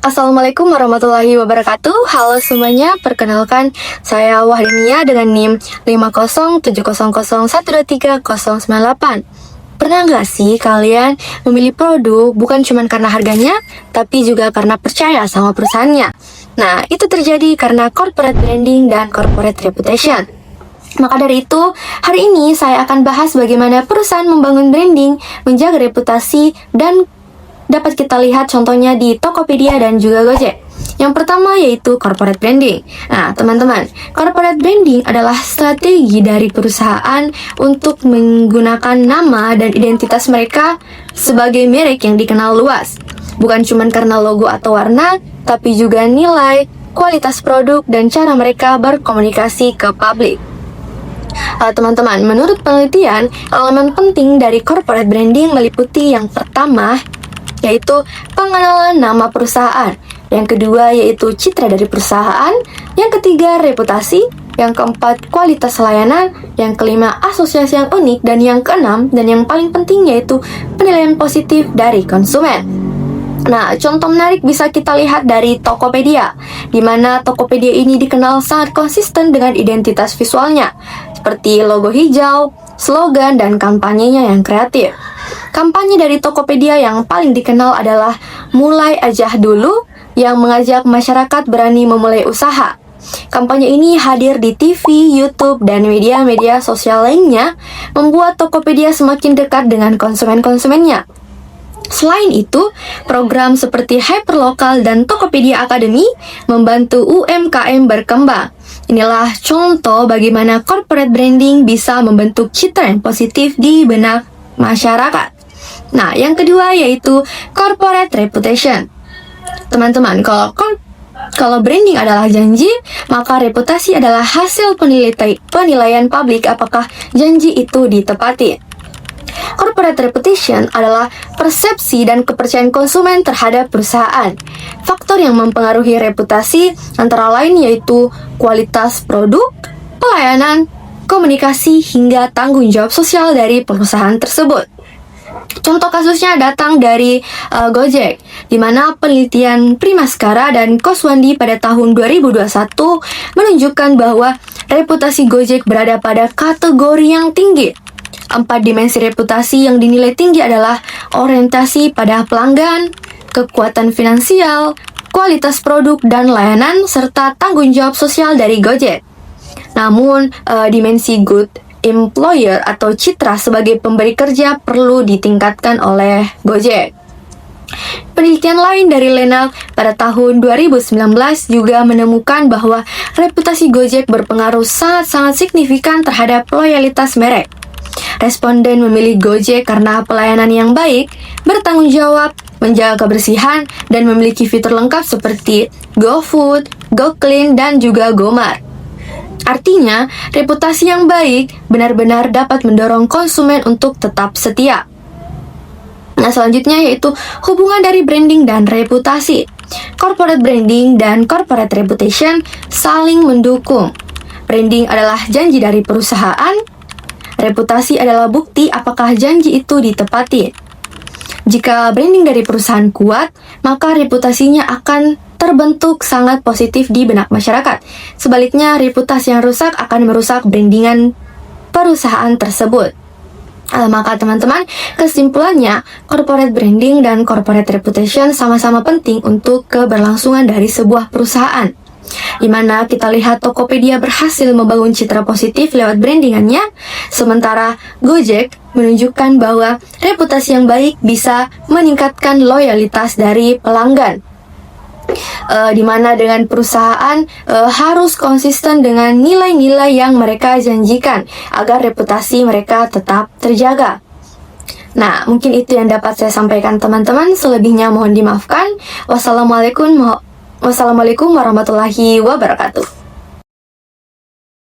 Assalamualaikum warahmatullahi wabarakatuh. Halo semuanya, perkenalkan saya Wahdinia dengan NIM 50700123098. Pernah nggak sih kalian memilih produk bukan cuma karena harganya, tapi juga karena percaya sama perusahaannya? Nah, itu terjadi karena corporate branding dan corporate reputation. Maka dari itu, hari ini saya akan bahas bagaimana perusahaan membangun branding, menjaga reputasi, dan dapat kita lihat contohnya di Tokopedia dan juga Gojek. Yang pertama yaitu corporate branding. Nah, teman-teman, corporate branding adalah strategi dari perusahaan untuk menggunakan nama dan identitas mereka sebagai merek yang dikenal luas. Bukan cuma karena logo atau warna, tapi juga nilai, kualitas produk, dan cara mereka berkomunikasi ke publik. Teman-teman, menurut penelitian, elemen penting dari corporate branding meliputi yang pertama, yaitu pengenalan nama perusahaan. Yang kedua yaitu citra dari perusahaan. Yang ketiga reputasi. Yang keempat kualitas layanan. Yang kelima asosiasi yang unik. Dan yang keenam dan yang paling penting yaitu penilaian positif dari konsumen. Nah, contoh menarik bisa kita lihat dari Tokopedia, di mana Tokopedia ini dikenal sangat konsisten dengan identitas visualnya, seperti logo hijau, slogan, dan kampanyenya yang kreatif. Kampanye dari Tokopedia yang paling dikenal adalah Mulai Aja Dulu, yang mengajak masyarakat berani memulai usaha. Kampanye ini hadir di TV, YouTube, dan media-media sosial lainnya, membuat Tokopedia semakin dekat dengan konsumen-konsumennya. Selain itu, program seperti Hyperlocal dan Tokopedia Academy membantu UMKM berkembang. Inilah contoh bagaimana corporate branding bisa membentuk citra yang positif di benak masyarakat. Nah, yang kedua yaitu corporate reputation. Teman-teman, kalau branding adalah janji, maka reputasi adalah hasil penilaian publik apakah janji itu ditepati. Corporate reputation adalah persepsi dan kepercayaan konsumen terhadap perusahaan. Faktor yang mempengaruhi reputasi antara lain yaitu kualitas produk, pelayanan, komunikasi, hingga tanggung jawab sosial dari perusahaan tersebut. Contoh kasusnya datang dari Gojek, di mana penelitian Primaskara dan Koswandi pada tahun 2021 menunjukkan bahwa reputasi Gojek berada pada kategori yang tinggi. 4 dimensi reputasi yang dinilai tinggi adalah orientasi pada pelanggan, kekuatan finansial, kualitas produk dan layanan, serta tanggung jawab sosial dari Gojek. Namun, dimensi good employer atau citra sebagai pemberi kerja perlu ditingkatkan oleh Gojek. Penelitian lain dari Lenal pada tahun 2019 juga menemukan bahwa reputasi Gojek berpengaruh sangat-sangat signifikan terhadap loyalitas merek. Responden memilih Gojek karena pelayanan yang baik, bertanggung jawab, menjaga kebersihan, dan memiliki fitur lengkap seperti GoFood, GoClean, dan juga GoMart. Artinya, reputasi yang baik benar-benar dapat mendorong konsumen untuk tetap setia. Nah, selanjutnya yaitu hubungan dari branding dan reputasi. Corporate branding dan corporate reputation saling mendukung. Branding adalah janji dari perusahaan, reputasi adalah bukti apakah janji itu ditepati. Jika branding dari perusahaan kuat, maka reputasinya akan terbentuk sangat positif di benak masyarakat. Sebaliknya, reputasi yang rusak akan merusak brandingan perusahaan tersebut. Maka teman-teman, kesimpulannya, corporate branding dan corporate reputation sama-sama penting untuk keberlangsungan dari sebuah perusahaan. Di mana kita lihat Tokopedia berhasil membangun citra positif lewat brandingannya, sementara Gojek menunjukkan bahwa reputasi yang baik bisa meningkatkan loyalitas dari pelanggan. Di mana dengan perusahaan harus konsisten dengan nilai-nilai yang mereka janjikan agar reputasi mereka tetap terjaga. Nah, mungkin itu yang dapat saya sampaikan teman-teman. Selebihnya mohon dimaafkan. Wassalamualaikum warahmatullahi wabarakatuh.